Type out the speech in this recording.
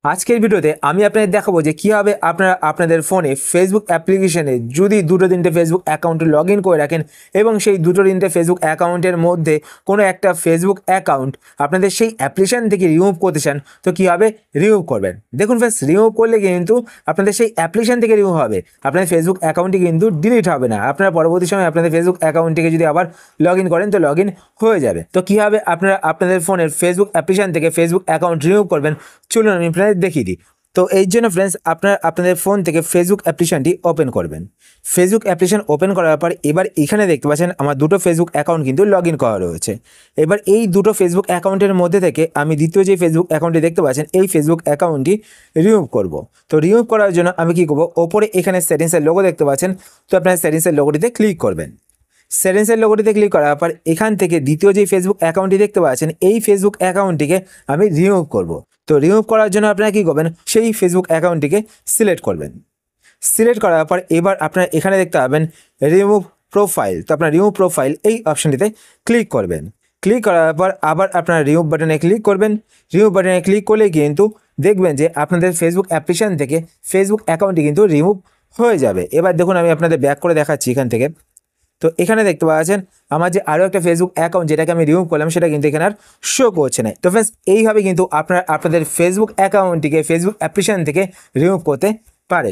আজকের ভিডিওতে আমি আপনাদের দেখাবো যে কীভাবে আপনারা আপনাদের ফোনে ফেসবুক অ্যাপ্লিকেশনে যদি দুটো তিনটে ফেসবুক অ্যাকাউন্টে লগ ইন করে রাখেন এবং সেই দুটো তিনটে ফেসবুক অ্যাকাউন্টের মধ্যে কোনো একটা ফেসবুক অ্যাকাউন্ট আপনাদের সেই অ্যাপ্লিকেশন থেকে রিমুভ করতে চান তো কীভাবে রিমুভ করবেন। দেখুন ফ্রেন্ডস, রিমুভ করলে কিন্তু আপনাদের সেই অ্যাপ্লিকেশন থেকে রিমুভ হবে, আপনাদের ফেসবুক অ্যাকাউন্টটি কিন্তু ডিলিট হবে না। আপনারা পরবর্তী সময় আপনাদের ফেসবুক অ্যাকাউন্টটিকে যদি আবার লগ ইন করেন তো লগ ইন হয়ে যাবে। তো কীভাবে আপনারা আপনাদের ফোনের ফেসবুক অ্যাপ্লিকেশন থেকে ফেসবুক অ্যাকাউন্ট রিমুভ করবেন চলুন আমি আপনাদের দেখিয়ে দিই। তো এই জন্য ফ্রেন্ডস, আপনারা আপনাদের ফোন থেকে ফেসবুক অ্যাপ্লিকেশনটি ওপেন করবেন। ফেসবুক অ্যাপ্লিকেশন ওপেন করার পর এবার এখানে দেখতে পাচ্ছেন আমার দুটো ফেসবুক অ্যাকাউন্ট কিন্তু লগ ইন করা রয়েছে। এবার এই দুটো ফেসবুক অ্যাকাউন্টের মধ্যে থেকে আমি দ্বিতীয় যে ফেসবুক অ্যাকাউন্টটি দেখতে পাচ্ছেন এই ফেসবুক অ্যাকাউন্টটি রিমুভ করব। তো রিমুভ করার জন্য আমি কী করবো, ওপরে এখানে সেটিংসের লোগো দেখতে পাচ্ছেন, তো আপনারা সেটিংসের লোগোটিতে ক্লিক করবেন। সেটিংসের লোগোটিতে ক্লিক করার পর এখান থেকে দ্বিতীয় যে ফেসবুক অ্যাকাউন্টটি দেখতে পাচ্ছেন এই ফেসবুক অ্যাকাউন্টটিকে আমি রিমুভ করব। তো রিমুভ করার জন্য আপনারা কী করবেন, সেই ফেসবুক অ্যাকাউন্টটিকে সিলেক্ট করবেন। সিলেক্ট করার পর এবার আপনারা এখানে দেখতে পাবেন রিমুভ প্রোফাইল, তো আপনারা রিমুভ প্রোফাইল এই অপশানটিতে ক্লিক করবেন। ক্লিক করার পর আবার আপনারা রিমুভ বাটনে ক্লিক করবেন। রিমুভ বাটনে ক্লিক করলে কিন্তু দেখবেন যে আপনাদের ফেসবুক অ্যাপ্লিকেশান থেকে ফেসবুক অ্যাকাউন্টটি কিন্তু রিমুভ হয়ে যাবে। এবার দেখুন আমি আপনাদের ব্যাক করে দেখাচ্ছি এখান থেকে। তো এখানে দেখতে পাচ্ছেন আমার যে আরও একটা ফেসবুক অ্যাকাউন্ট যেটাকে আমি রিমুভ করলাম সেটা কিন্তু এখানে আর শো করছে না। তো ফ্রেন্ডস, এইভাবে কিন্তু আপনারা আপনাদের ফেসবুক অ্যাকাউন্টটিকে ফেসবুক অ্যাপ্লিকেশন থেকে রিমুভ করতে পারেন।